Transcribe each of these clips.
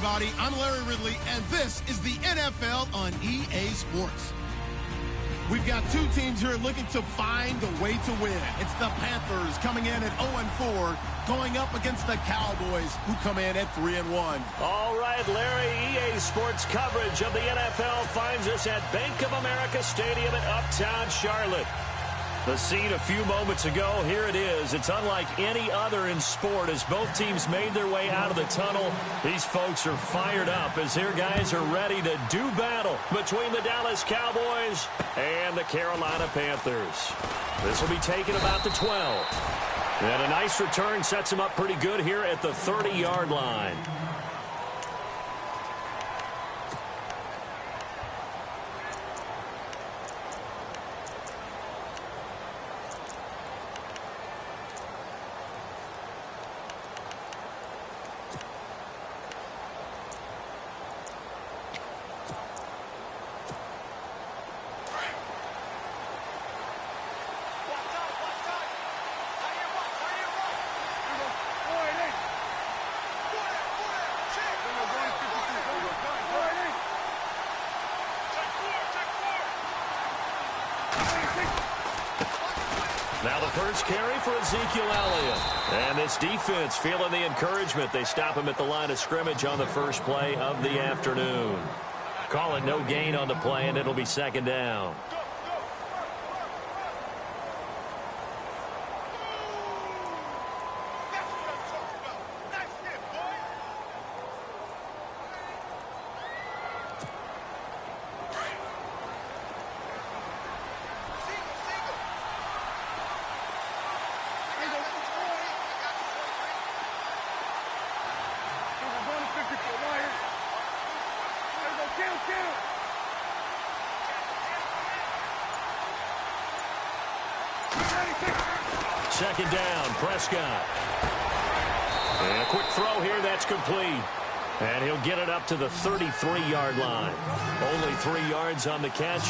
everybody. I'm Larry Ridley, and this is the NFL on EA Sports. We've got two teams here looking to find a way to win. It's the Panthers coming in at 0-4, going up against the Cowboys, who come in at 3-1. All right, Larry, EA Sports coverage of the NFL finds us at Bank of America Stadium in Uptown Charlotte. The scene a few moments ago, here it is. It's unlike any other in sport as both teams made their way out of the tunnel. These folks are fired up as their guys are ready to do battle between the Dallas Cowboys and the Carolina Panthers. This will be taken about the 12. And a nice return sets them up pretty good here at the 30-yard line. Now the first carry for Ezekiel Elliott. And this defense feeling the encouragement. They stop him at the line of scrimmage on the first play of the afternoon. Calling no gain on the play, and it'll be second down. Second down, Prescott. And a quick throw here, that's complete. And he'll get it up to the 33-yard line. Only 3 yards on the catch.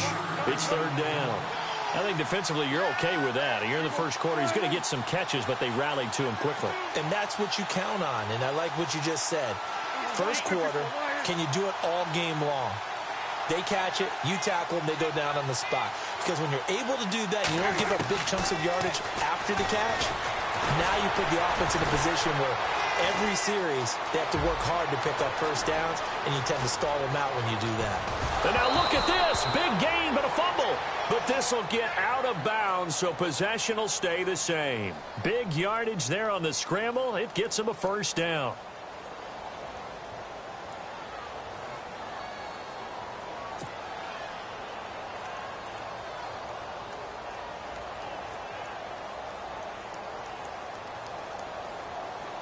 It's third down. I think defensively you're okay with that. Here in the first quarter, he's going to get some catches, but they rallied to him quickly. And that's what you count on, and I like what you just said. First quarter, can you do it all game long? They catch it, you tackle them, they go down on the spot. Because when you're able to do that, and you don't give up big chunks of yardage after the catch, now you put the offense in a position where every series they have to work hard to pick up first downs, and you tend to stall them out when you do that. And now look at this. Big gain, but a fumble. But this will get out of bounds, so possession will stay the same. Big yardage there on the scramble. It gets them a first down.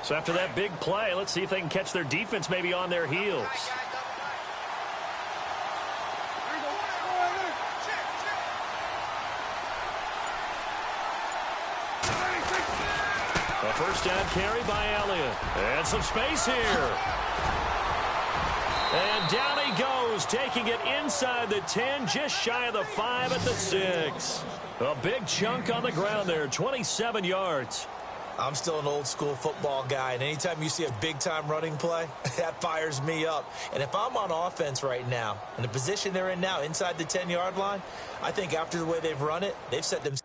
So after that big play, let's see if they can catch their defense maybe on their heels. A first down carry by Elliott. And some space here. And down he goes, taking it inside the 10, just shy of the 5 at the 6. A big chunk on the ground there, 27 yards. I'm still an old-school football guy, and anytime you see a big-time running play, that fires me up. And if I'm on offense right now, in the position they're in now, inside the 10-yard line, I think after the way they've run it, they've set themselves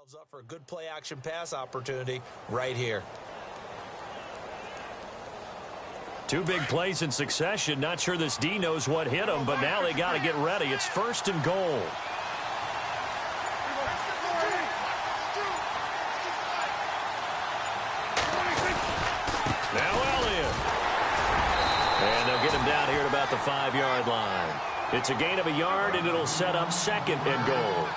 Up for a good play action pass opportunity right here. Two big plays in succession. Not sure this D knows what hit him, but now they got to get ready. It's 1st and goal. Now Elliott. And they'll get him down here at about the 5-yard line. It's a gain of a yard, and it'll set up 2nd and goal.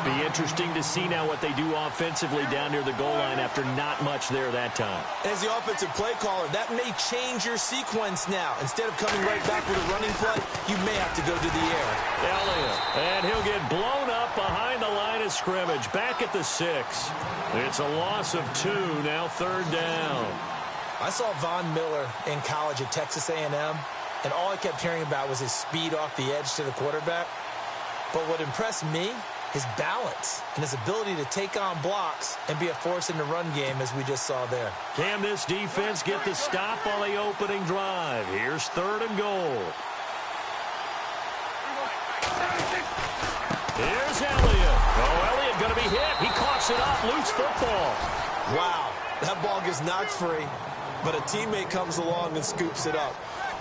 Be interesting to see now what they do offensively down near the goal line after not much there that time. As the offensive play caller, that may change your sequence now. Instead of coming right back with a running play, you may have to go to the air. Elliott, and he'll get blown up behind the line of scrimmage, back at the 6. It's a loss of 2, now 3rd down. I saw Von Miller in college at Texas A&M, and all I kept hearing about was his speed off the edge to the quarterback. But what impressed me, his balance and his ability to take on blocks and be a force in the run game, as we just saw there. Can this defense get the stop on the opening drive? Here's 3rd and goal. Here's Elliott. Oh, Elliott going to be hit. He coughs it up. Loose football. Wow, that ball gets knocked free, but a teammate comes along and scoops it up.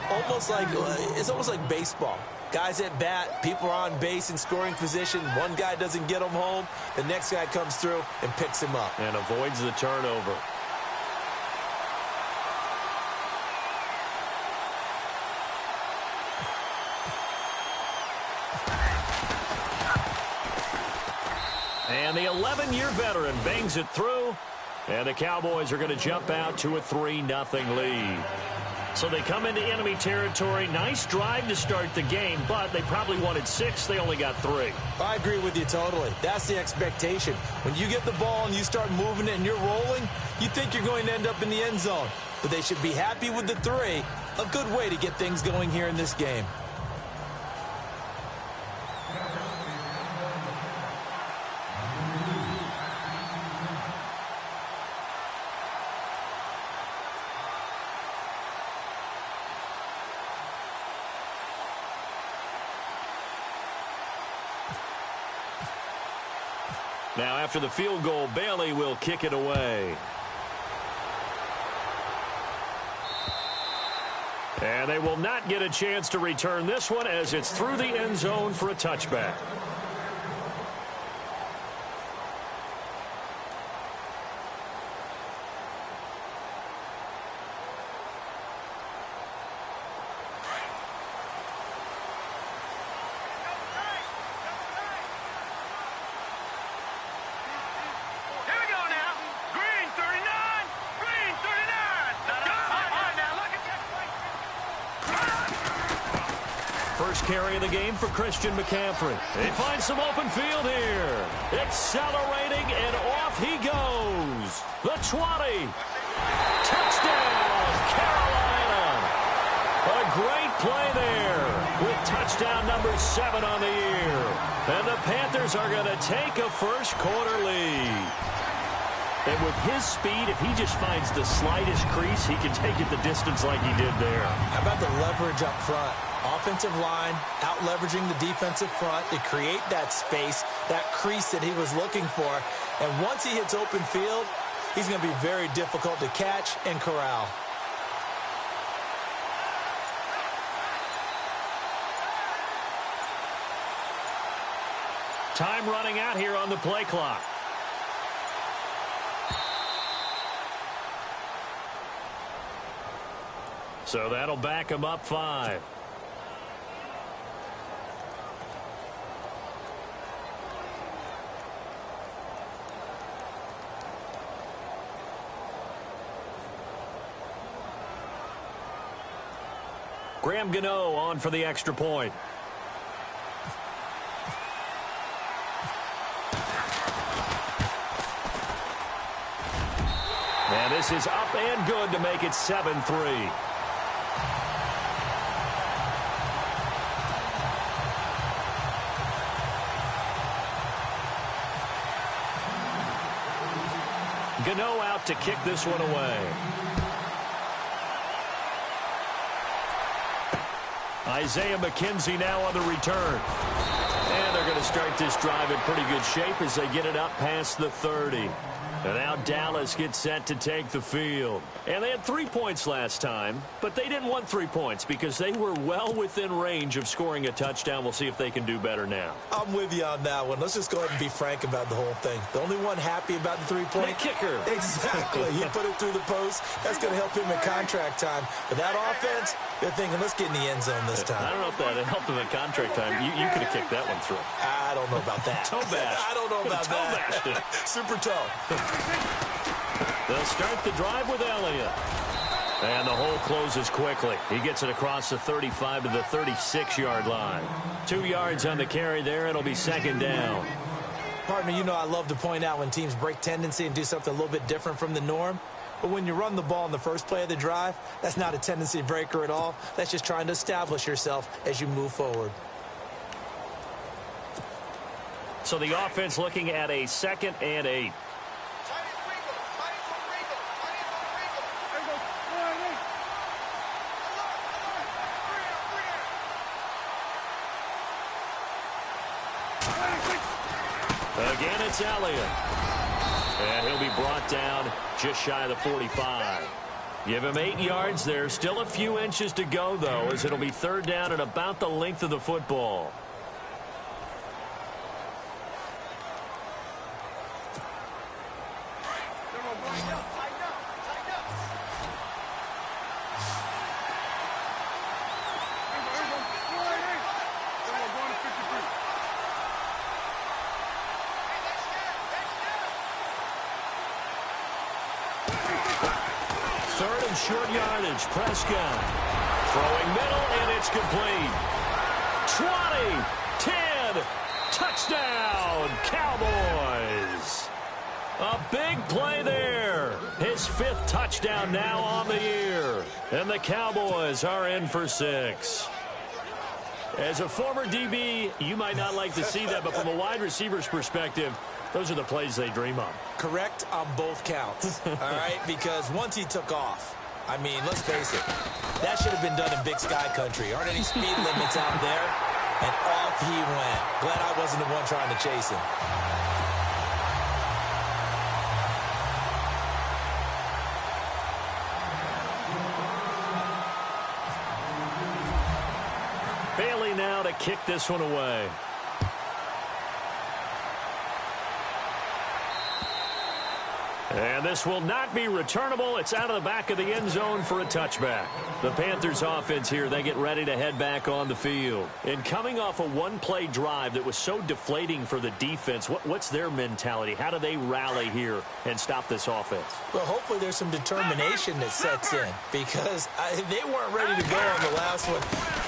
It's almost like baseball. Guys at bat, people are on base in scoring position. One guy doesn't get him home. The next guy comes through and picks him up. And avoids the turnover. And the 11-year veteran bangs it through. And the Cowboys are going to jump out to a 3-0 lead. So they come into enemy territory. Nice drive to start the game, but they probably wanted 6. They only got 3. I agree with you totally. That's the expectation. When you get the ball and you start moving it and you're rolling, you think you're going to end up in the end zone. But they should be happy with the 3. A good way to get things going here in this game. Now, after the field goal, Bailey will kick it away. And they will not get a chance to return this one as it's through the end zone for a touchback. Carry of the game for Christian McCaffrey. He finds some open field here. Accelerating, and off he goes. The 20. Touchdown, Carolina. A great play there with touchdown number 7 on the year. And the Panthers are going to take a first-quarter lead. And with his speed, if he just finds the slightest crease, he can take it the distance like he did there. How about the leverage up front? Offensive line out-leveraging the defensive front to create that space, that crease that he was looking for. And once he hits open field, he's going to be very difficult to catch and corral. Time running out here on the play clock. So that'll back him up 5. Graham Gano on for the extra point. And this is up and good to make it 7-3. Gano out to kick this one away. Isaiah McKenzie now on the return. And they're going going to start this drive in pretty good shape as they get it up past the 30. And now Dallas gets set to take the field. And they had 3 points last time, but they didn't want 3 points because they were well within range of scoring a touchdown. We'll see if they can do better now. I'm with you on that one. Let's just go ahead and be frank about the whole thing. The only one happy about the 3-point. The kicker. Exactly. He put it through the post. That's going to help him in contract time. But that offense, they're thinking, let's get in the end zone this time. I don't know if that helped him in contract time. You could have kicked that one through. I don't know about that. Toe bash. I don't know about that. Super toe. They'll start the drive with Elliott. And the hole closes quickly. He gets it across the 35 to the 36-yard line. 2 yards on the carry there. It'll be second down. Partner, you know I love to point out when teams break tendency and do something a little bit different from the norm. But when you run the ball in the first play of the drive, that's not a tendency breaker at all. That's just trying to establish yourself as you move forward. So the offense looking at a 2nd and 8. Again, it's Elliott. And he'll be brought down just shy of the 45. Give him 8 yards there. Still a few inches to go, though, as it'll be third down and about the length of the football. Third and short yardage. Prescott throwing middle, and it's complete. 20, 10, touchdown, Cowboys. A big play there. His 5th touchdown now on the year. And the Cowboys are in for 6. As a former DB, you might not like to see that, but from a wide receiver's perspective, those are the plays they dream of. Correct on both counts, all right? Because once he took off, I mean, let's face it, that should have been done in Big Sky country. Aren't any speed limits out there? And off he went. Glad I wasn't the one trying to chase him. Bailey now to kick this one away. And this will not be returnable. It's out of the back of the end zone for a touchback. The Panthers offense here, they get ready to head back on the field. And coming off a one-play drive that was so deflating for the defense, what's their mentality? How do they rally here and stop this offense? Well, hopefully there's some determination that sets in because they weren't ready to go on the last one.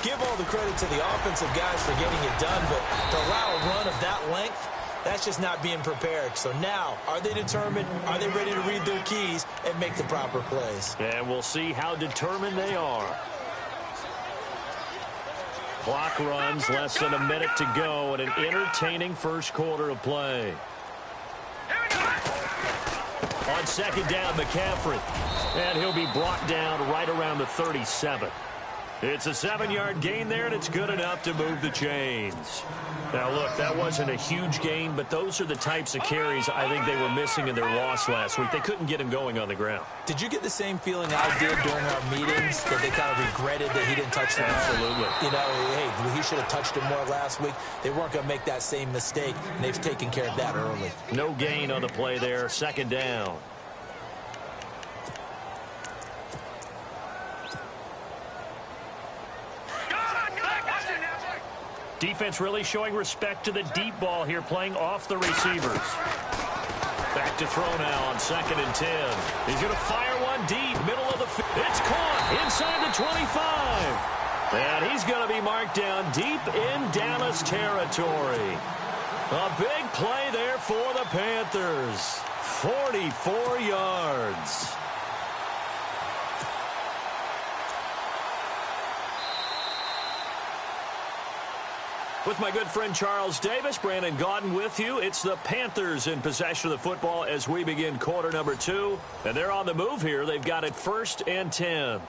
Give all the credit to the offensive guys for getting it done, but to allow a run of that length, that's just not being prepared. So now, are they determined? Are they ready to read their keys and make the proper plays? And we'll see how determined they are. Clock runs, less than a minute to go, and an entertaining first quarter of play. On second down, McCaffrey. And he'll be brought down right around the 37. It's a 7-yard gain there, and it's good enough to move the chains. Now, look, that wasn't a huge gain, but those are the types of carries I think they were missing in their loss last week. They couldn't get him going on the ground. Did you get the same feeling I did during our meetings, that they kind of regretted that he didn't touch them? Absolutely. You know, hey, he should have touched him more last week. They weren't going to make that same mistake, and they've taken care of that early. No gain on the play there. Second down. Defense really showing respect to the deep ball here, playing off the receivers. Back to throw now on 2nd and 10. He's going to fire one deep, middle of the field. It's caught inside the 25. And he's going to be marked down deep in Dallas territory. A big play there for the Panthers. 44 yards. With my good friend Charles Davis, Brandon Gaudin with you. It's the Panthers in possession of the football as we begin quarter number 2. And they're on the move here. They've got it 1st and 10. All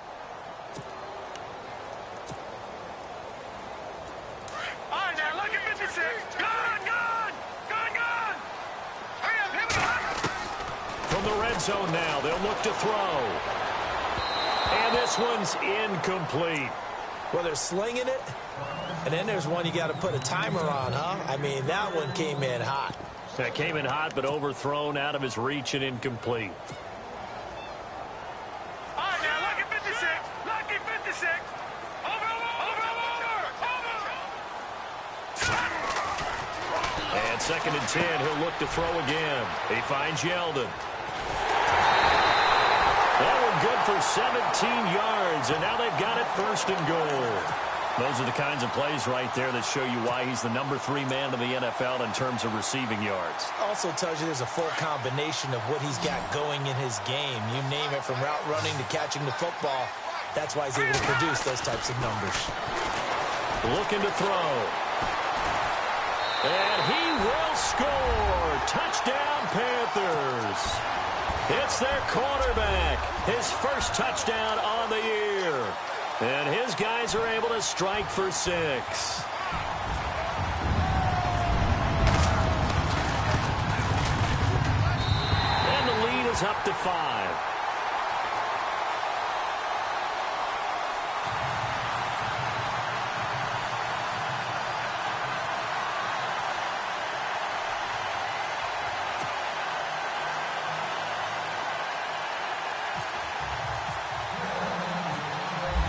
right, now look at 56. Got red zone now. They'll look to throw. And this one's incomplete. Well, they're slinging it, and then there's one you got to put a timer on, huh? I mean, that one came in hot. That came in hot, but overthrown out of his reach and incomplete. All right, now, lucky 56. Lucky 56. Over. And 2nd and 10, he'll look to throw again. He finds Yeldon. That one good for 17 yards, and now they've got it 1st and goal. Those are the kinds of plays right there that show you why he's the number 3 man in the NFL in terms of receiving yards. Also tells you there's a full combination of what he's got going in his game. You name it, from route running to catching the football. That's why he's able to produce those types of numbers. Looking to throw. And he will score. Touchdown, Panthers. It's their quarterback. His first touchdown on the year. And his guys are able to strike for 6. And the lead is up to 5.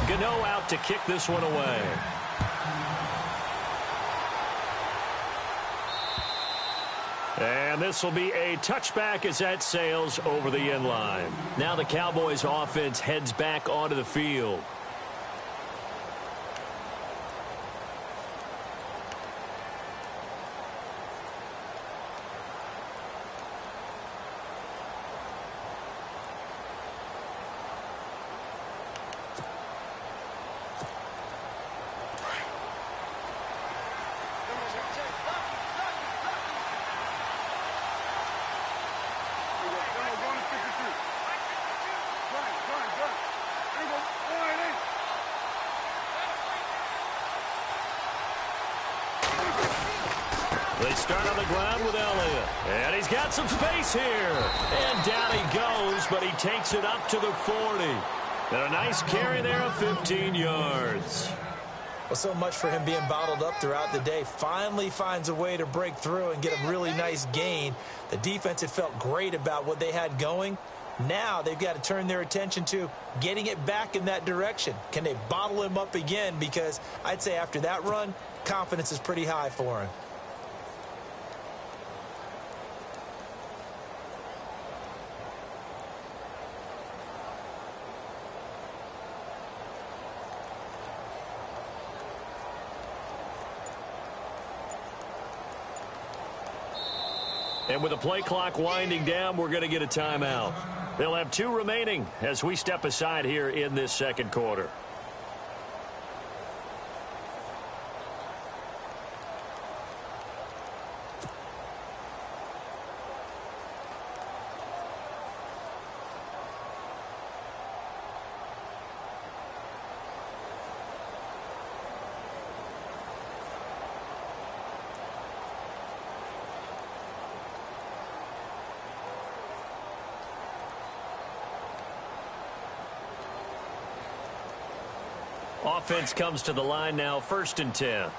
Gano out to kick this one away. And this will be a touchback as that sails over the end line. Now the Cowboys offense heads back onto the field. They start on the ground with Elliott. And he's got some space here. And down he goes, but he takes it up to the 40. And a nice carry there of 15 yards. Well, so much for him being bottled up throughout the day. Finally finds a way to break through and get a really nice gain. The defense had felt great about what they had going. Now they've got to turn their attention to getting it back in that direction. Can they bottle him up again? Because I'd say after that run, confidence is pretty high for him. And with the play clock winding down, we're going to get a timeout. They'll have 2 remaining as we step aside here in this 2nd quarter. Offense comes to the line now, 1st and 10.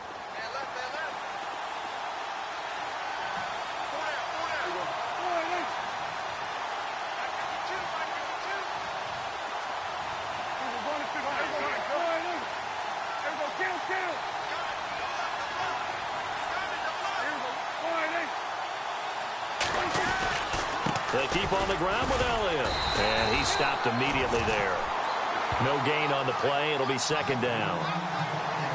They keep on the ground with Elliott. And he stopped immediately there. No gain on the play. It'll be 2nd down.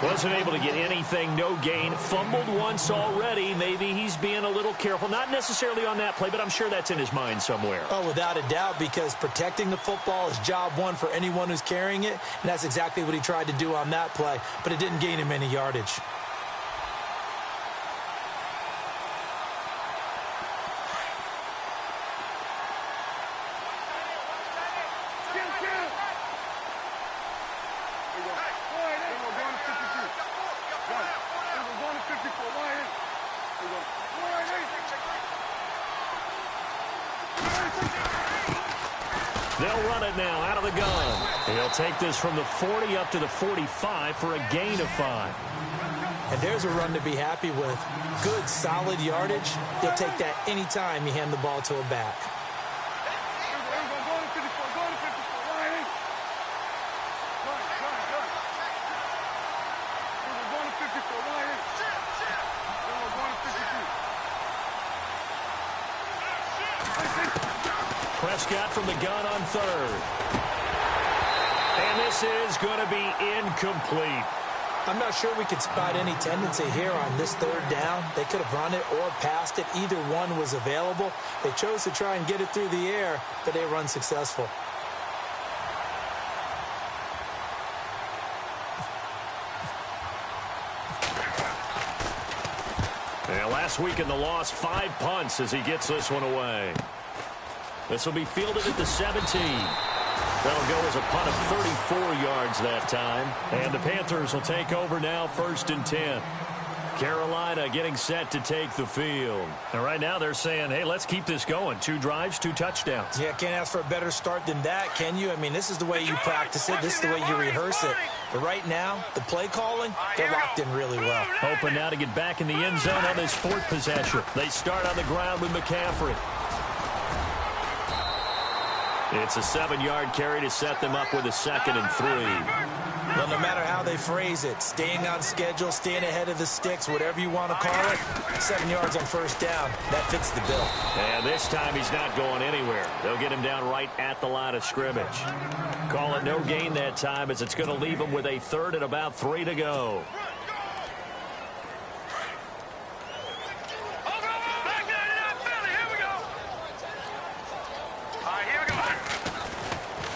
Wasn't able to get anything. No gain. Fumbled once already. Maybe he's being a little careful. Not necessarily on that play, but I'm sure that's in his mind somewhere. Oh, without a doubt, because protecting the football is job one for anyone who's carrying it, and that's exactly what he tried to do on that play, but it didn't gain him any yardage. They'll run it now out of the gun. He'll take this from the 40 up to the 45 for a gain of 5. And there's a run to be happy with. Good, solid yardage. You'll take that anytime you hand the ball to a back. Prescott from the gun on 3rd. And this is going to be incomplete. I'm not sure we could spot any tendency here on this 3rd down. They could have run it or passed it. Either one was available. They chose to try and get it through the air, but they run successful. And last week in the loss, 5 punts as he gets this one away. This will be fielded at the 17. That'll go as a punt of 34 yards that time. And the Panthers will take over now, 1st and 10. Carolina getting set to take the field. And right now they're saying, hey, let's keep this going. 2 drives, 2 touchdowns. Yeah, can't ask for a better start than that, can you? I mean, this is the way you practice it. This is the way you rehearse it. But right now, the play calling, they're locked in really well. Hoping now to get back in the end zone on this 4th possession. They start on the ground with McCaffrey. It's a 7-yard carry to set them up with a 2nd and 3. Well, no matter how they phrase it, staying on schedule, staying ahead of the sticks, whatever you want to call it, 7 yards on 1st down, that fits the bill. And this time he's not going anywhere. They'll get him down right at the line of scrimmage. Call it no gain that time as it's going to leave him with a 3rd and about 3 to go.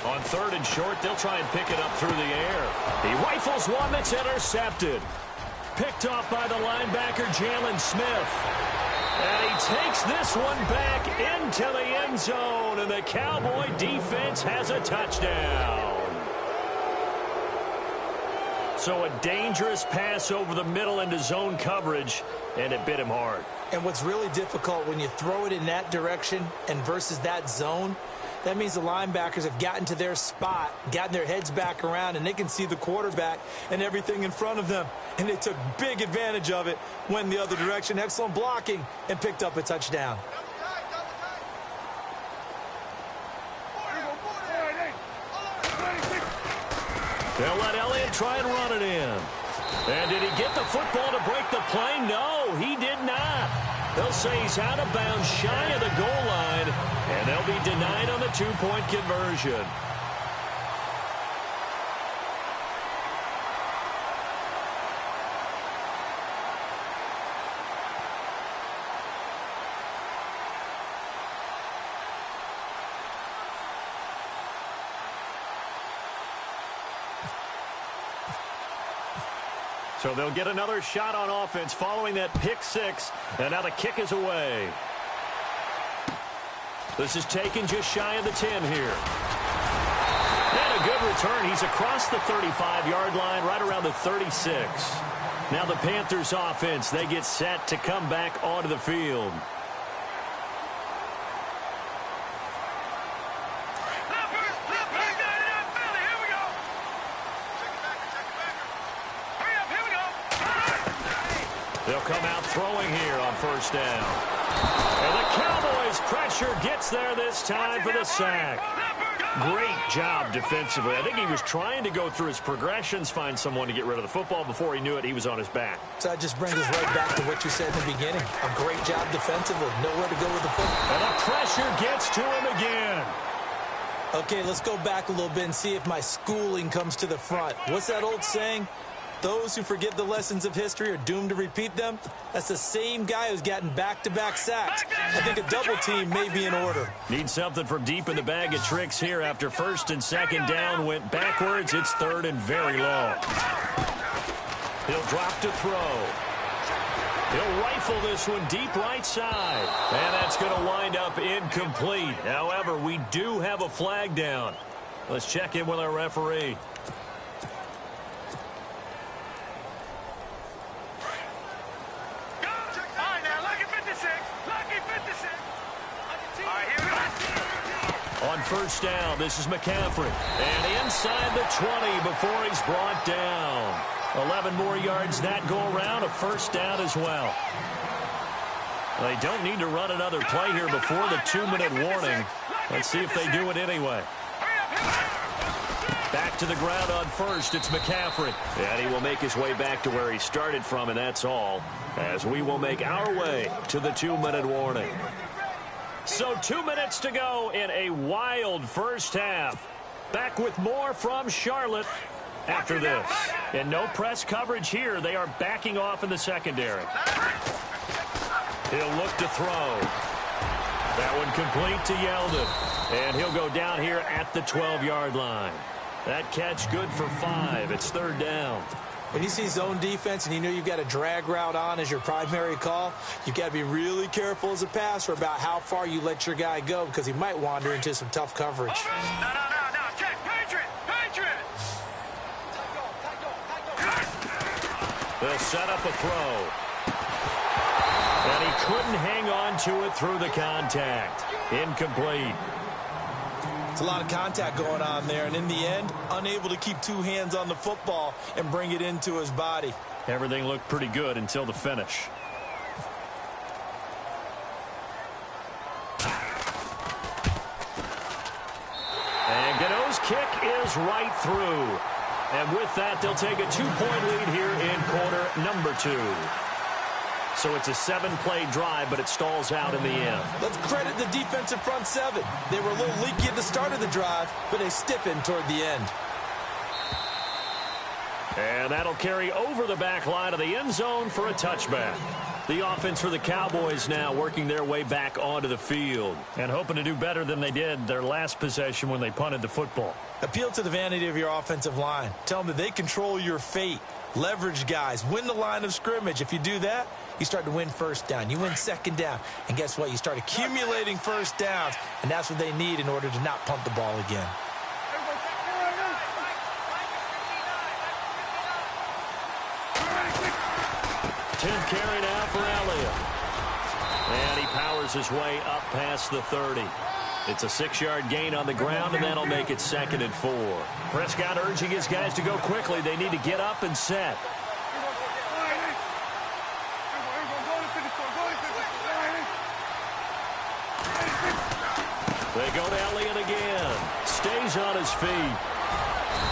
On 3rd and short, they'll try and pick it up through the air. He rifles one that's intercepted. Picked off by the linebacker, Jalen Smith. And he takes this one back into the end zone, and the Cowboy defense has a touchdown. So a dangerous pass over the middle into zone coverage, and it bit him hard. And what's really difficult when you throw it in that direction and versus that zone, that means the linebackers have gotten to their spot, gotten their heads back around, and they can see the quarterback and everything in front of them. And they took big advantage of it, went the other direction, excellent blocking, and picked up a touchdown. They'll let Elliott try and run it in. And did he get the football to break the play? No, he did not. They'll say he's out of bounds shy of the goal line, and they'll be denied on the 2-point conversion. So they'll get another shot on offense following that pick 6, and now the kick is away. This is taken just shy of the 10 here. And a good return. He's across the 35-yard line, right around the 36. Now the Panthers offense, they get set to come back onto the field. They'll come out throwing here on 1st down. And the Cowboys' pressure gets there this time for the sack. Great job defensively. I think he was trying to go through his progressions, find someone to get rid of the football. Before he knew it, he was on his back. So that just brings us right back to what you said in the beginning. A great job defensively. Nowhere to go with the football. And the pressure gets to him again. Okay, let's go back a little bit and see if my schooling comes to the front. What's that old saying? Those who forget the lessons of history are doomed to repeat them. That's the same guy who's gotten back-to-back sacks. I think a double team may be in order. Need something from deep in the bag of tricks here after 1st and 2nd down went backwards. It's 3rd and very long. He'll drop to throw. He'll rifle this one deep right side. And that's going to wind up incomplete. However, we do have a flag down. Let's check in with our referee. On first down, this is McCaffrey. And inside the 20 before he's brought down. 11 more yards that go around, a first down as well. They don't need to run another play here before the 2-minute warning. Let's see if they do it anyway. Back to the ground on first, it's McCaffrey. And he will make his way back to where he started from, and that's all, as we will make our way to the 2-minute warning. So 2 minutes to go in a wild first half. Back with more from Charlotte after this. And no press coverage here. They are backing off in the secondary. He'll look to throw. That one complete to Yeldon. And he'll go down here at the 12-yard line. That catch good for 5. It's third down. When you see zone defense and you know you've got a drag route on as your primary call, you've got to be really careful as a passer about how far you let your guy go because he might wander into some tough coverage. No. Check. Patriot. They'll set up a throw. And he couldn't hang on to it through the contact. Incomplete. It's a lot of contact going on there, and in the end, unable to keep two hands on the football and bring it into his body. Everything looked pretty good until the finish. And Gano's kick is right through. And with that, they'll take a 2-point lead here in quarter number 2. So it's a 7-play drive, but it stalls out in the end. Let's credit the defensive front 7. They were a little leaky at the start of the drive, but they stiffened toward the end. And that'll carry over the back line of the end zone for a touchback. The offense for the Cowboys now working their way back onto the field and hoping to do better than they did their last possession when they punted the football. Appeal to the vanity of your offensive line. Tell them that they control your fate. Leverage guys. Win the line of scrimmage. If you do that, you start to win first down. You win second down. And guess what? You start accumulating first downs. And that's what they need in order to not punt the ball again. Tenth carry now for Elliott. And he powers his way up past the 30. It's a 6-yard gain on the ground, and that'll make it 2nd and 4. Prescott urging his guys to go quickly. They need to get up and set. They go to Elliott again. Stays on his feet.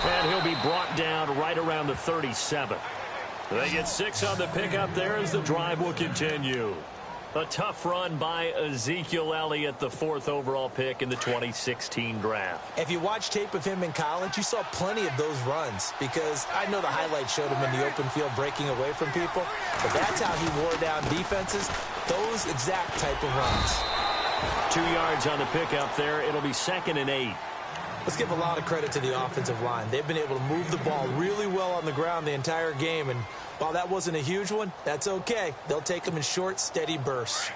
And he'll be brought down right around the 37. They get 6 on the pickup there as the drive will continue. A tough run by Ezekiel Elliott, the 4th overall pick in the 2016 draft. If you watch tape of him in college, you saw plenty of those runs because I know the highlights showed him in the open field breaking away from people, but that's how he wore down defenses, those exact type of runs. 2 yards on the pickup there. It'll be 2nd and 8. Let's give a lot of credit to the offensive line. They've been able to move the ball really well on the ground the entire game, and while that wasn't a huge one, that's okay. They'll take them in short, steady bursts.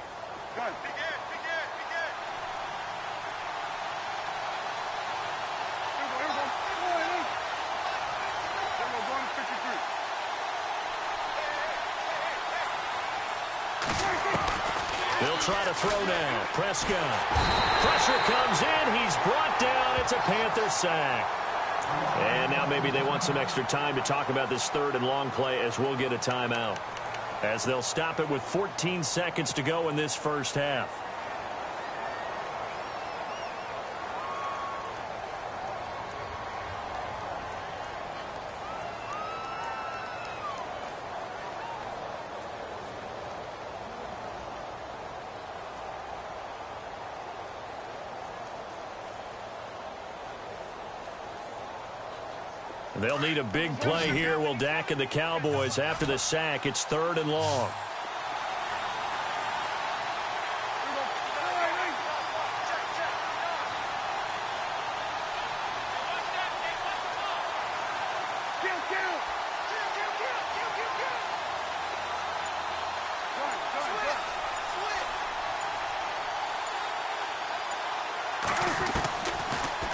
They'll try to throw now. Prescott. Pressure comes in. He's brought down. It's a Panther sack. And now maybe they want some extra time to talk about this 3rd and long play as we'll get a timeout. As they'll stop it with 14 seconds to go in this first half. They'll need a big play here. Will Dak and the Cowboys after the sack. It's 3rd and long.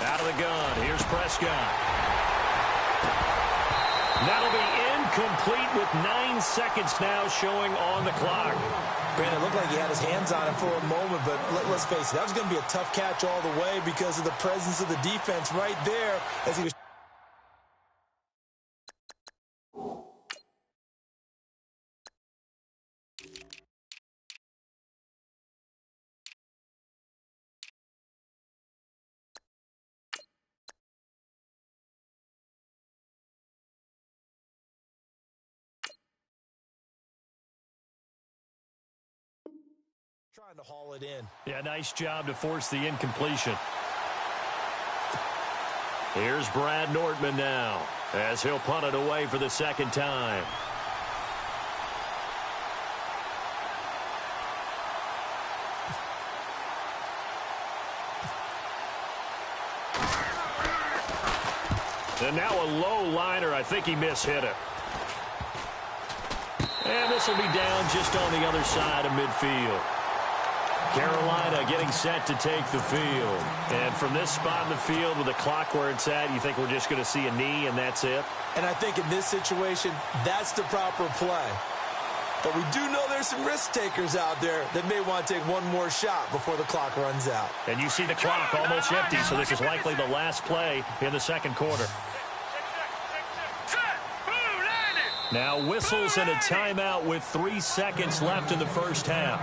Out of the gun. Here's Prescott. That'll be complete with 9 seconds now showing on the clock. Brandon, it looked like he had his hands on it for a moment, but let's face it, that was going to be a tough catch all the way because of the presence of the defense right there as he was. Trying to haul it in. Yeah, nice job to force the incompletion. Here's Brad Nortman now as he'll punt it away for the second time. And now a low liner. I think he mishit it. And this will be down just on the other side of midfield. Carolina getting set to take the field. And from this spot in the field with the clock where it's at, you think we're just going to see a knee and that's it? And I think in this situation, that's the proper play. But we do know there's some risk takers out there that may want to take one more shot before the clock runs out. And you see the clock almost empty, so this is likely the last play in the second quarter. Now whistles and a timeout with 3 seconds left in the first half.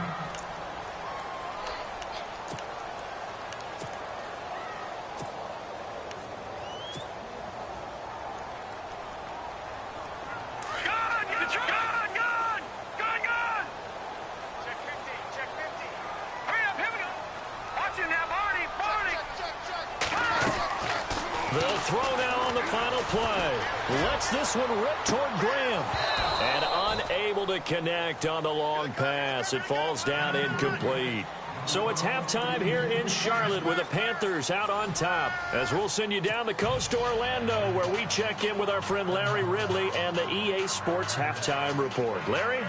They'll throw now on the final play. Lets this one rip toward Graham. And unable to connect on the long pass. It falls down incomplete. So it's halftime here in Charlotte with the Panthers out on top. As we'll send you down the coast to Orlando where we check in with our friend Larry Ridley and the EA Sports Halftime Report. Larry?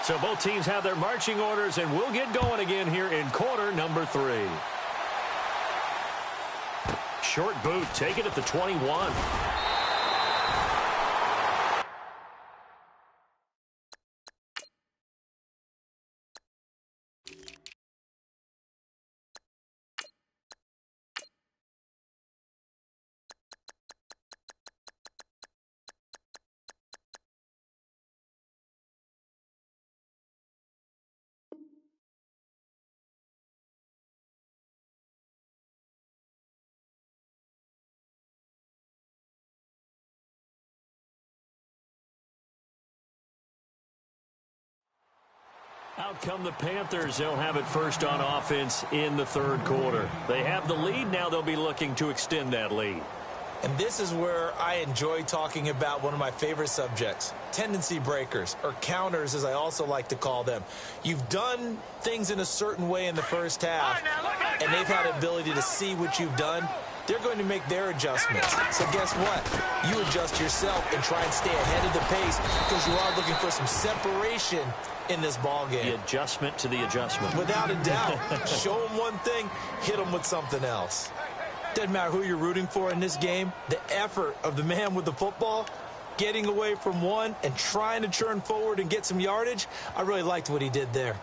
So both teams have their marching orders, and we'll get going again here in quarter number 3. Short boot, take it at the 21. Out come the Panthers. They'll have it first on offense in the third quarter. They have the lead. Now they'll be looking to extend that lead. And this is where I enjoy talking about one of my favorite subjects, tendency breakers, or counters as I also like to call them. You've done things in a certain way in the first half, and they've had the ability to see what you've done. They're going to make their adjustments. So guess what? You adjust yourself and try and stay ahead of the pace because you are looking for some separation in this ball game. The adjustment to the adjustment. Without a doubt. Show them one thing, hit them with something else. Doesn't matter who you're rooting for in this game. The effort of the man with the football, getting away from one and trying to churn forward and get some yardage, I really liked what he did there.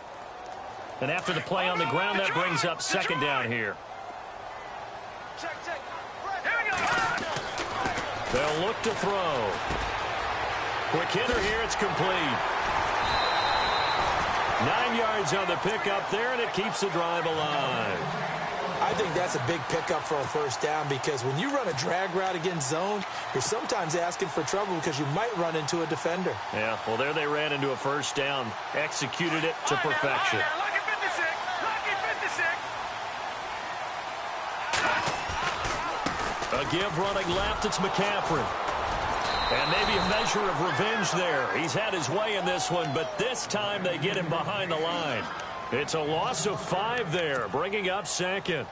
And after the play on the ground, that brings up second down here. They'll look to throw. Quick hitter here, it's complete. 9 yards on the pickup there, and it keeps the drive alive. I think that's a big pickup for a first down because when you run a drag route against zone, you're sometimes asking for trouble because you might run into a defender. Yeah, well, there they ran into a first down, executed it to perfection. Lucky 56, lucky 56. A give running left, it's McCaffrey. And maybe a measure of revenge there. He's had his way in this one, but this time they get him behind the line. It's a loss of 5 there, bringing up second.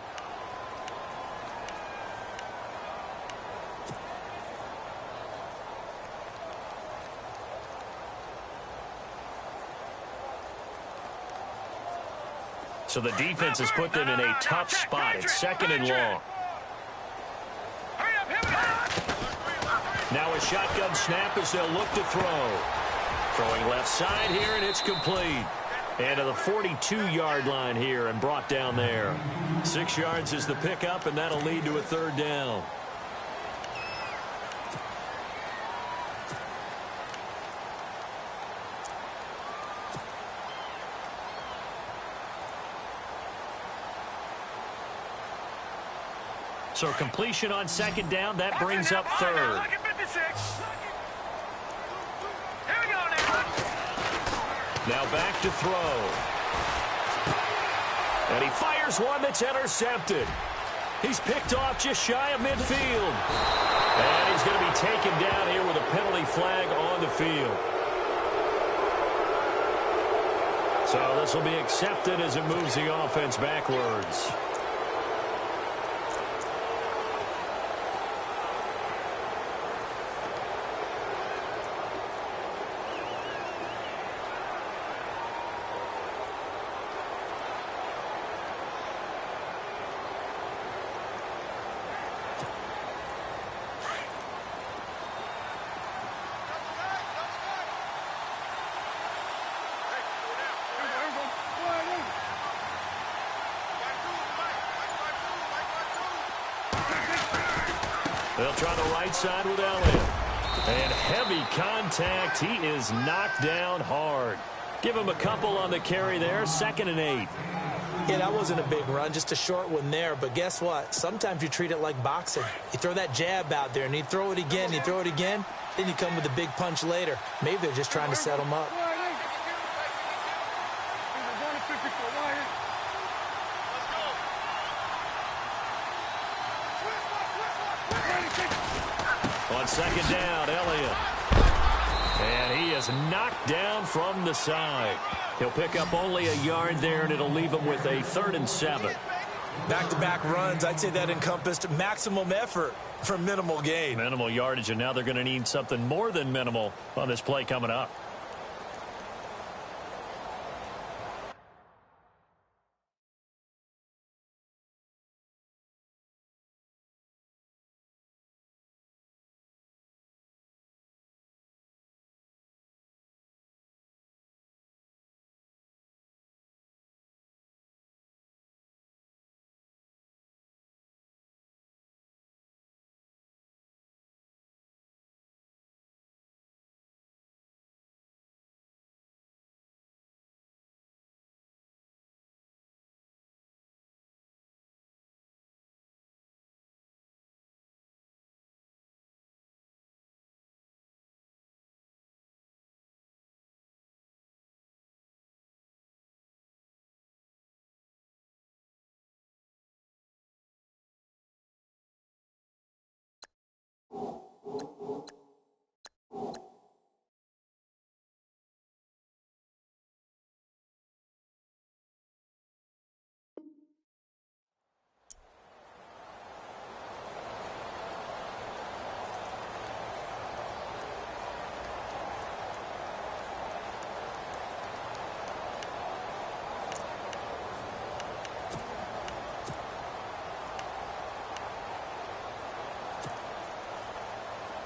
So the defense has put them in a tough spot. It's second and long. Now a shotgun snap as they'll look to throw. Throwing left side here, and it's complete. And to the 42-yard line here and brought down there. 6 yards is the pickup, and that'll lead to a third down. So completion on second down, that brings up third. Now back to throw. And he fires one that's intercepted. He's picked off just shy of midfield. And he's going to be taken down here with a penalty flag on the field. So this will be accepted as it moves the offense backwards. They'll try the right side with Elliott. And heavy contact. He is knocked down hard. Give him a couple on the carry there. 2nd and 8. Yeah, that wasn't a big run, just a short one there. But guess what? Sometimes you treat it like boxing. You throw that jab out there, and you throw it again, you throw it again, then you come with a big punch later. Maybe they're just trying to set him up. On second down, Elliott. And he is knocked down from the side. He'll pick up only a yard there, and it'll leave him with a 3rd and 7. Back-to-back runs, I'd say that encompassed maximum effort for minimal gain. Minimal yardage, and now they're going to need something more than minimal on this play coming up.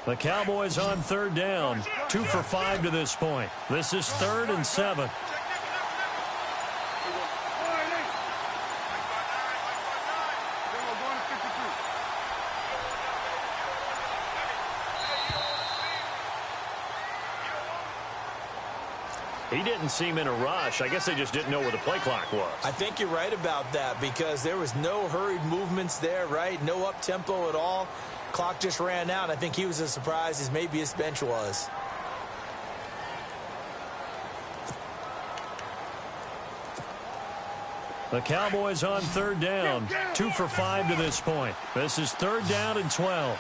The Cowboys on 3rd down. 2 for 5 to this point. This is 3rd and 7. He didn't seem in a rush. I guess they just didn't know where the play clock was. I think you're right about that because there was no hurried movements there, right? No up-tempo at all. Clock just ran out. I think he was as surprised as maybe his bench was. The Cowboys on third down. 2 for 5 to this point. This is third down and 12.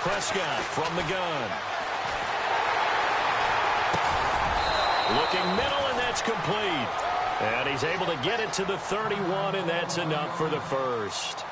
Prescott from the gun. Looking middle, and that's complete. And he's able to get it to the 31, and that's enough for the first.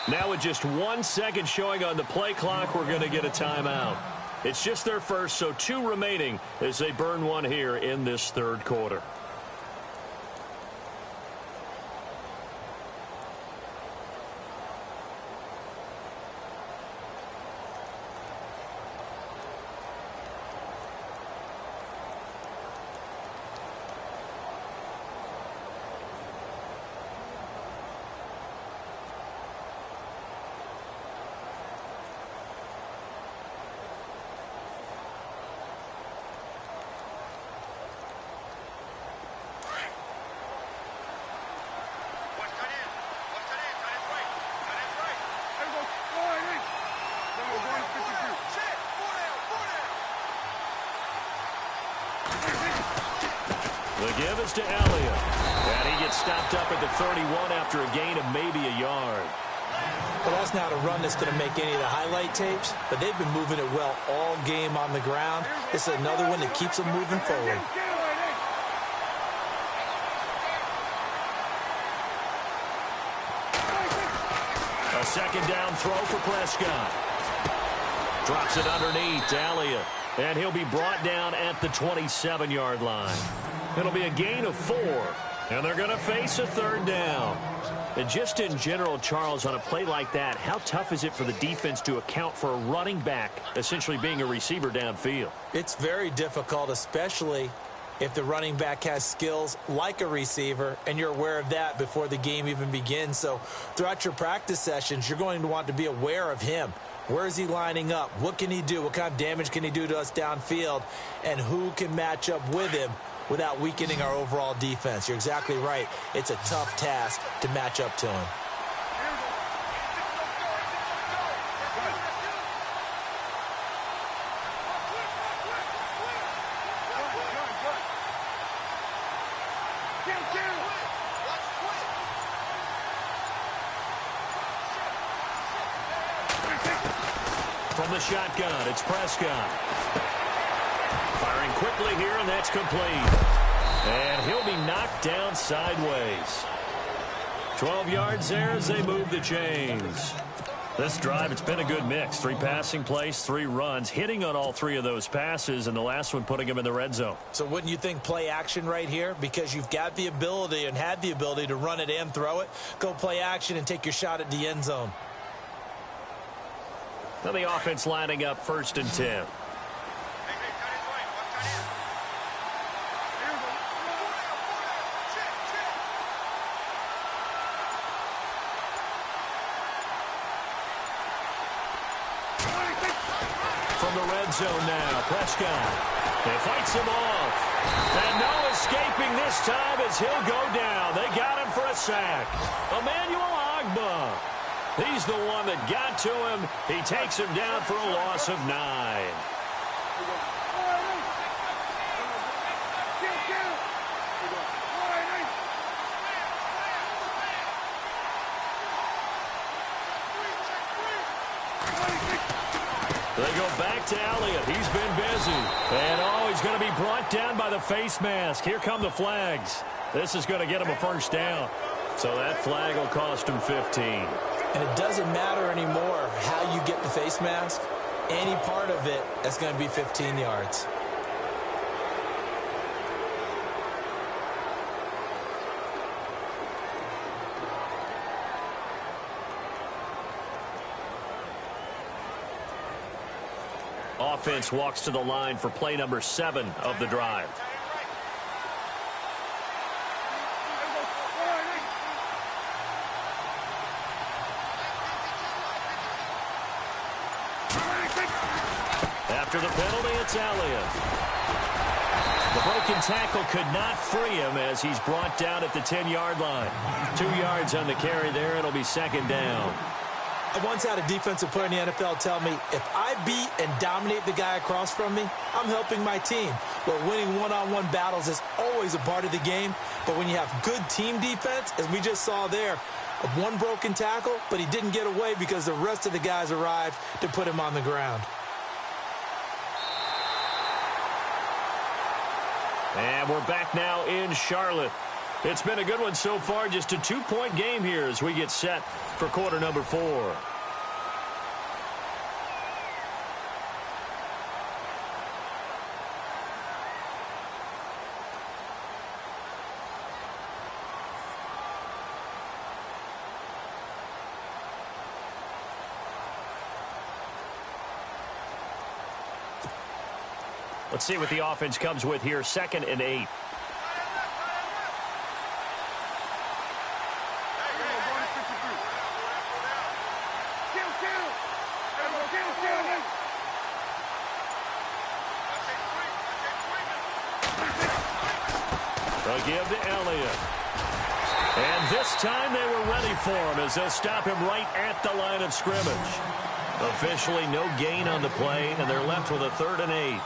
Now with just 1 second showing on the play clock, we're going to get a timeout. It's just their first, so 2 remaining as they burn one here in this third quarter. The give is to Elliott. And he gets stopped up at the 31 after a gain of maybe a yard. Well, that's not a run that's going to make any of the highlight tapes, but they've been moving it well all game on the ground. This is another one that keeps them moving forward. A second down throw for Prescott. Drops it underneath to Elliott. And he'll be brought down at the 27-yard line. It'll be a gain of 4. And they're going to face a third down. And just in general, Charles, on a play like that, how tough is it for the defense to account for a running back essentially being a receiver downfield? It's very difficult, especially if the running back has skills like a receiver, and you're aware of that before the game even begins. So throughout your practice sessions, you're going to want to be aware of him. Where is he lining up? What can he do? What kind of damage can he do to us downfield? And who can match up with him without weakening our overall defense? You're exactly right. It's a tough task to match up to him. From the shotgun, it's Prescott. Firing quickly here, and that's complete. And he'll be knocked down sideways. 12 yards there as they move the chains. This drive, it's been a good mix. 3 passing plays, 3 runs, hitting on all 3 of those passes, and the last one putting him in the red zone. So wouldn't you think play action right here? Because you've got the ability and had the ability to run it and throw it. Go play action and take your shot at the end zone. Now the offense lining up 1st and 10. From the red zone now, Prescott. He fights him off. And no escaping this time as he'll go down. They got him for a sack. Emmanuel Ogbah. He's the one that got to him. He takes him down for a loss of 9. They go back to Elliott. He's been busy. And, he's going to be brought down by the face mask. Here come the flags. This is going to get him a first down. So that flag will cost him 15. And it doesn't matter anymore how you get the face mask. Any part of it, that's going to be 15 yards. Offense walks to the line for play number 7 of the drive. After the penalty, it's Elliott. The broken tackle could not free him as he's brought down at the 10-yard line. 2 yards on the carry there. It'll be second down. I once had a defensive player in the NFL tell me, if I beat and dominate the guy across from me, I'm helping my team. Well, winning one-on-one battles is always a part of the game, but when you have good team defense, as we just saw there, one broken tackle, but he didn't get away because the rest of the guys arrived to put him on the ground. And we're back now in Charlotte. It's been a good one so far. Just a 2-point game here as we get set for quarter number 4. Let's see what the offense comes with here. 2nd and 8. They'll give to Elliott. And this time they were ready for him as they'll stop him right at the line of scrimmage. Officially no gain on the play, and they're left with a 3rd and 8.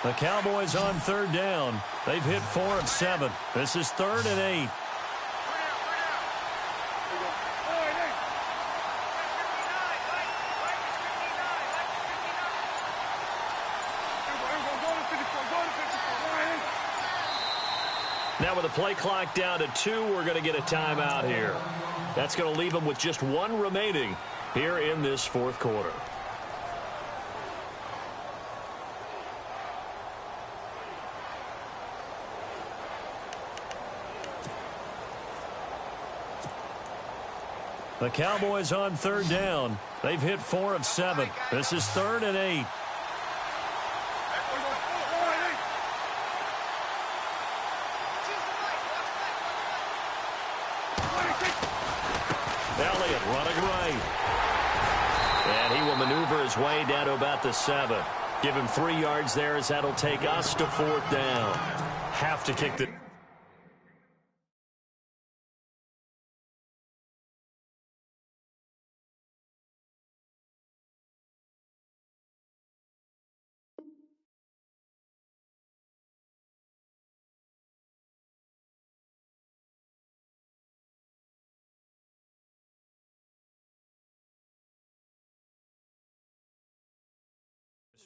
The Cowboys on 3rd down. They've hit 4 of 7. This is 3rd and 8. Now with the play clock down to 2, we're going to get a timeout here. That's going to leave them with just 1 remaining here in this 4th quarter. The Cowboys on 3rd down. They've hit 4 of 7. This is 3rd and 8. Elliott running right. And he will maneuver his way down to about the 7. Give him 3 yards there as that'll take us to 4th down. Have to kick the...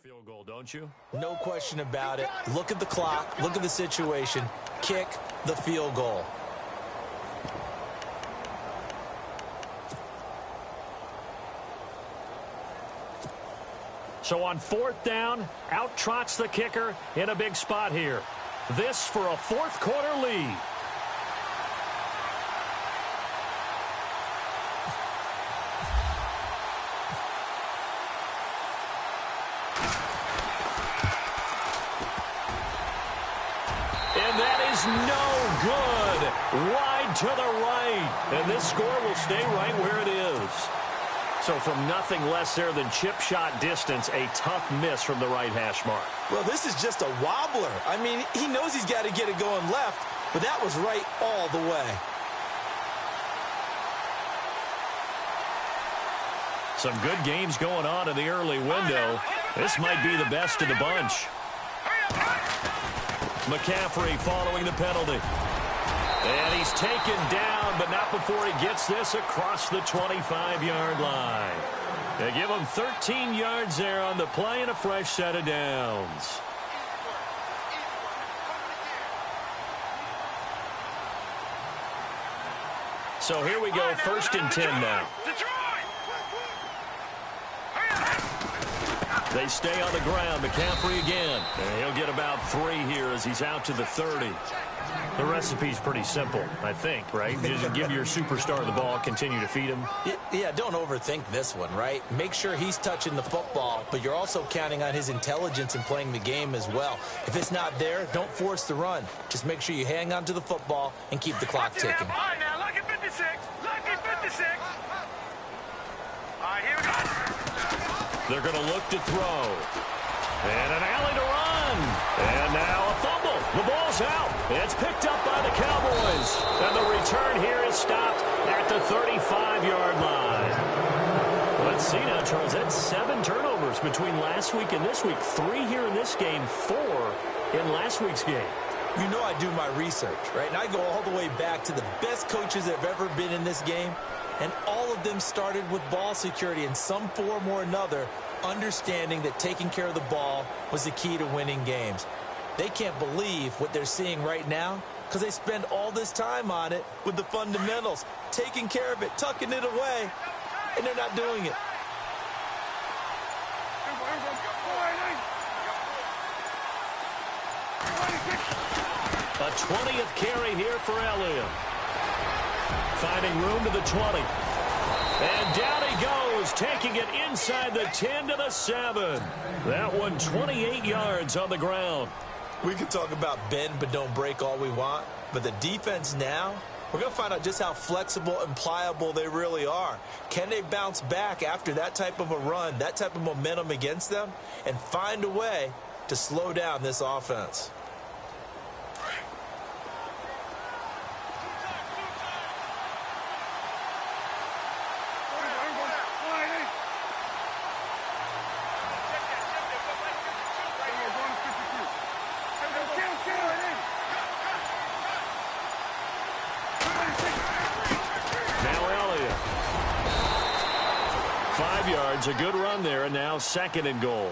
field goal, don't you? No question about it. Look at the clock. Look at the situation. Kick the field goal. So on 4th down, out trots the kicker in a big spot here. This for a 4th quarter lead. that is no good. Wide to the right. And this score will stay right where it is. So from nothing less there than chip shot distance, a tough miss from the right hash mark. Well, this is just a wobbler. I mean, he knows he's got to get it going left, but that was right all the way. Some good games going on in the early window. This might be the best of the bunch. McCaffrey following the penalty. And he's taken down, but not before he gets this across the 25-yard line. They give him 13 yards there on the play and a fresh set of downs. So here we go, 1st and 10 now. They stay on the ground. McCaffrey again. And he'll get about 3 here as he's out to the 30. The recipe's pretty simple, I think, right? Just give your superstar the ball, continue to feed him. Yeah, don't overthink this one, right? Make sure he's touching the football, but you're also counting on his intelligence in playing the game as well. If it's not there, don't force the run. Just make sure you hang on to the football and keep the clock ticking. All right, now, lucky 56. Lucky 56. All right, here we go. They're going to look to throw. And an alley to run. And now a fumble. The ball's out. It's picked up by the Cowboys. And the return here is stopped at the 35-yard line. Let's see now, Charles. That's 7 turnovers between last week and this week. 3 here in this game, 4 in last week's game. You know I do my research, right? And I go all the way back to the best coaches that have ever been in this game. And all of them started with ball security in some form or another, understanding that taking care of the ball was the key to winning games. They can't believe what they're seeing right now because they spend all this time on it with the fundamentals, taking care of it, tucking it away, and they're not doing it. A 20th carry here for Elliott. Finding room to the 20. And down he goes, taking it inside the 10 to the 7. That one 28 yards on the ground. We can talk about bend but don't break all we want, but the defense now, we're going to find out just how flexible and pliable they really are. Can they bounce back after that type of a run, that type of momentum against them, and find a way to slow down this offense? A good run there, and now 2nd and goal.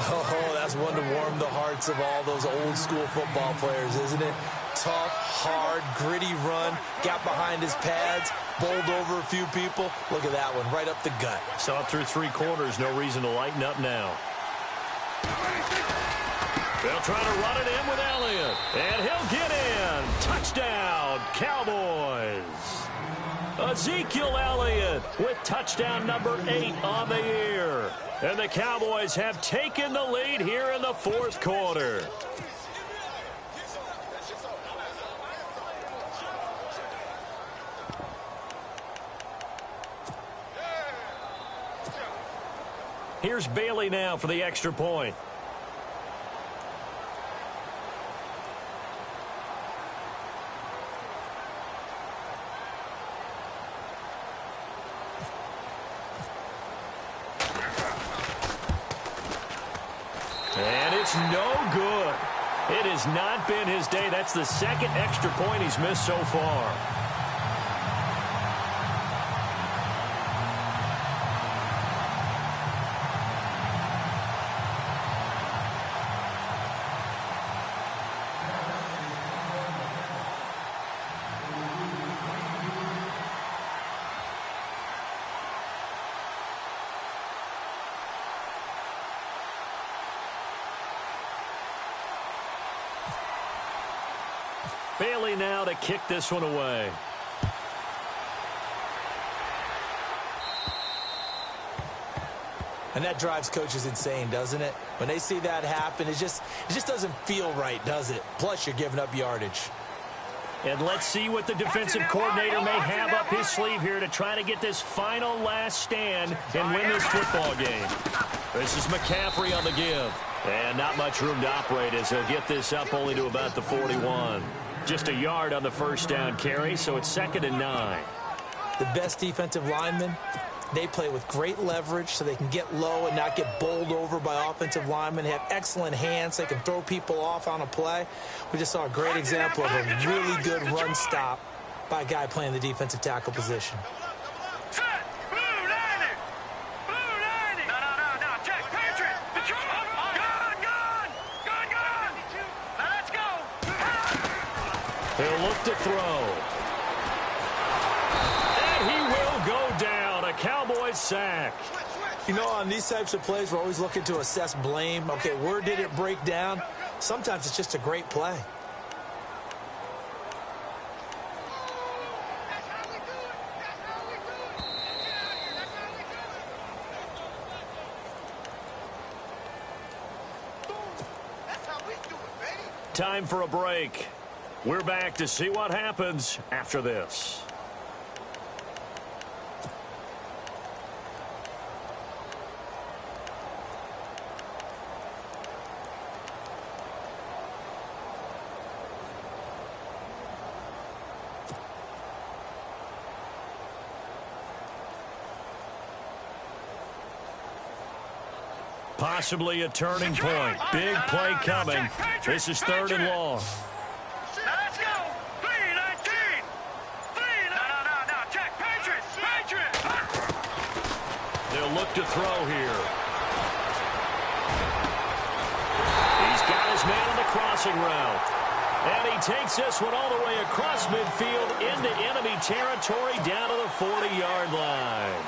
Oh, that's one to warm the hearts of all those old school football players, isn't it? Tough, hard, gritty run, got behind his pads, bowled over a few people. Look at that one, right up the gut. Saw it through 3 quarters, no reason to lighten up now. They'll try to run it in with Elliott, and he'll get in. Touchdown, Cowboys. Ezekiel Elliott with touchdown number 8 on the year. And the Cowboys have taken the lead here in the 4th quarter. Here's Bailey now for the extra point. No good. It has not been his day. That's the 2nd extra point he's missed so far. Bailey now to kick this one away. And that drives coaches insane, doesn't it? When they see that happen, it just doesn't feel right, does it? Plus, you're giving up yardage. And let's see what the defensive coordinator may have up his sleeve here to try to get this final last stand and win this football game. This is McCaffrey on the give. And not much room to operate as he'll get this up only to about the 41. Just a yard on the first down carry, so it's 2nd and 9. The best defensive linemen, they play with great leverage so they can get low and not get bowled over by offensive linemen. They have excellent hands. They can throw people off on a play. We just saw a great example of a really good run stop by a guy playing the defensive tackle position. He'll look to throw. And he will go down. A Cowboys sack. You know, on these types of plays, we're always looking to assess blame. Okay, where did it break down? Sometimes it's just a great play. Time for a break. We're back to see what happens after this. Possibly a turning point. Big play coming. This is 3rd and long. Let's go. 3-19. No. Check. Patriot. They'll look to throw here. He's got his man on the crossing route. And he takes this one all the way across midfield into enemy territory down to the 40-yard line.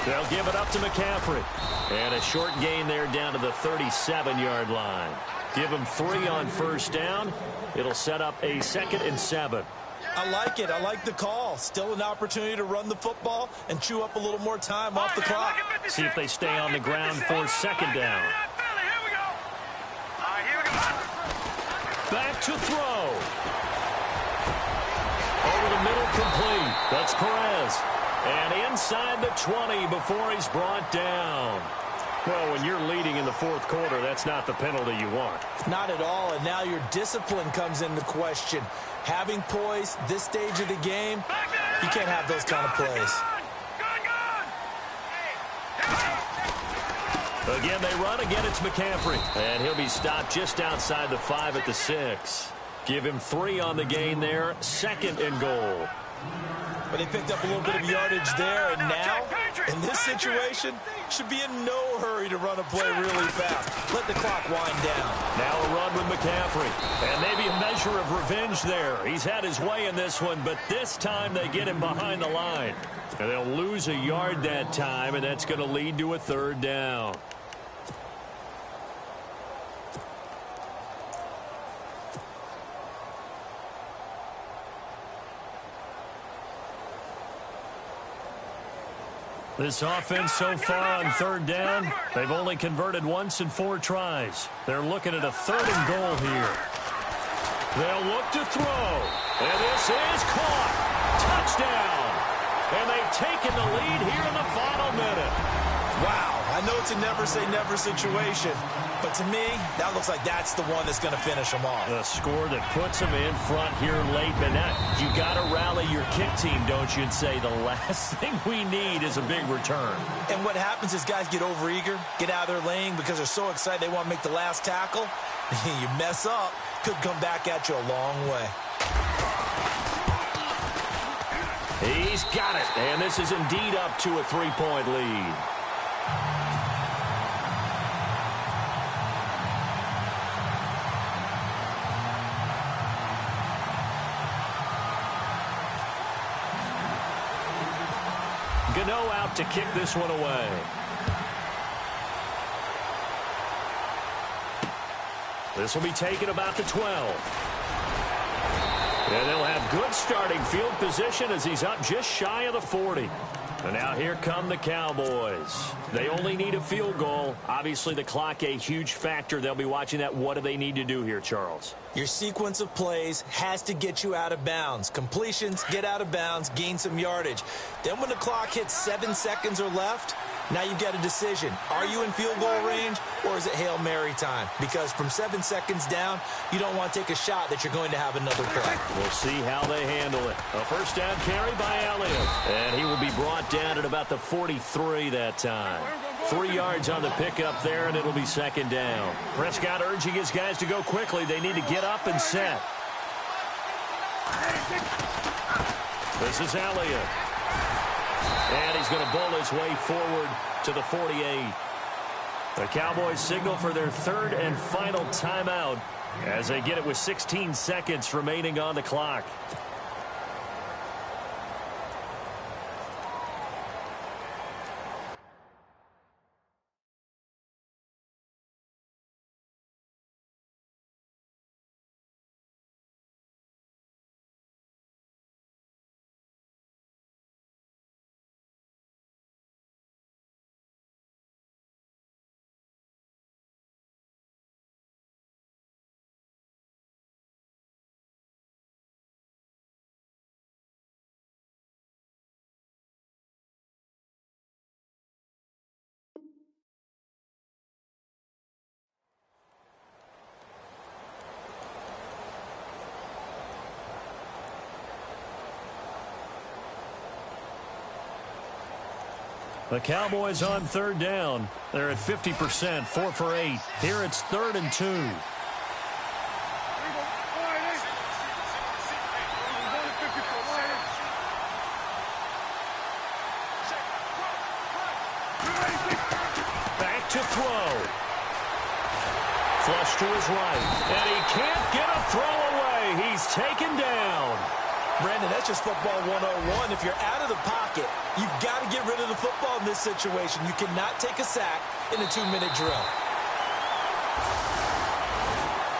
They'll give it up to McCaffrey. And a short gain there down to the 37-yard line. Give him 3 on first down. It'll set up a 2nd and 7. I like it. I like the call. Still an opportunity to run the football and chew up a little more time off the clock. See if they stay on the ground for 2nd down. Back to throw. Over the middle, complete. That's Perez. And inside the 20 before he's brought down. Well, when you're leading in the 4th quarter, that's not the penalty you want. Not at all, and now your discipline comes into question. Having poise this stage of the game, you can't have those kind of plays. Again, they run. Again, it's McCaffrey. And he'll be stopped just outside the 5 at the 6. Give him 3 on the gain there. 2nd and goal. But they picked up a little bit of yardage there, and now, in this situation, should be in no hurry to run a play really fast. Let the clock wind down. Now a run with McCaffrey. And maybe a measure of revenge there. He's had his way in this one, but this time they get him behind the line. And they'll lose a yard that time, and that's going to lead to a 3rd down. This offense so far on 3rd down, they've only converted once in 4 tries. They're looking at a 3rd and goal here. They'll look to throw. And this is caught. Touchdown. And they've taken the lead here in the final minute. Wow, I know it's a never-say-never situation, but to me, that looks like that's the one that's going to finish them off. The score that puts them in front here late, but now you got to rally your kick team, don't you, and say the last thing we need is a big return. And what happens is guys get overeager, get out of their lane because they're so excited they want to make the last tackle. You mess up, could come back at you a long way. He's got it, and this is indeed up to a 3-point lead. Gano out to kick this one away. This will be taken about the 12. And they'll have good starting field position as he's up just shy of the 40. And now here come the Cowboys. They only need a field goal. Obviously, the clock a huge factor. They'll be watching that. What do they need to do here, Charles? Your sequence of plays has to get you out of bounds. Completions, get out of bounds, gain some yardage. Then when the clock hits 7 seconds or left, now you've got a decision. Are you in field goal range or is it Hail Mary time? Because from 7 seconds down, you don't want to take a shot that you're going to have another play. We'll see how they handle it. A first down carry by Elliott. And he will be brought down at about the 43 that time. 3 yards on the pickup there, and it'll be second down. Prescott urging his guys to go quickly. They need to get up and set. This is Elliott. And he's going to bull his way forward to the 48. The Cowboys signal for their third and final timeout as they get it with 16 seconds remaining on the clock. The Cowboys on third down. They're at 50%, 4 for 8. Here it's 3rd and 2. Back to throw. Flush to his right. And he can't get a throw away. He's taken down. Brandon, that's just football 101. If you're out of the pocket, you've got to get rid of the football in this situation. You cannot take a sack in a 2-minute drill.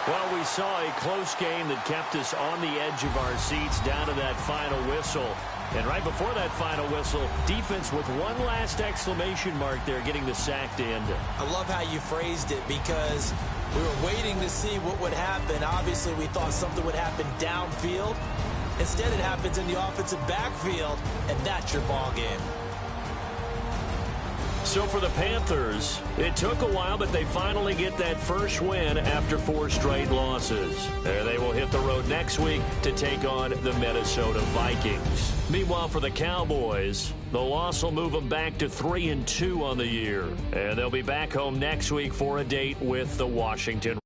Well, we saw a close game that kept us on the edge of our seats down to that final whistle. And right before that final whistle, defense with one last exclamation mark there, getting the sack to end it. I love how you phrased it because we were waiting to see what would happen. Obviously, we thought something would happen downfield. Instead, it happens in the offensive backfield, and that's your ball game. So for the Panthers, it took a while, but they finally get that first win after 4 straight losses. There they will hit the road next week to take on the Minnesota Vikings. Meanwhile, for the Cowboys, the loss will move them back to 3 and 2 on the year. And they'll be back home next week for a date with the Washington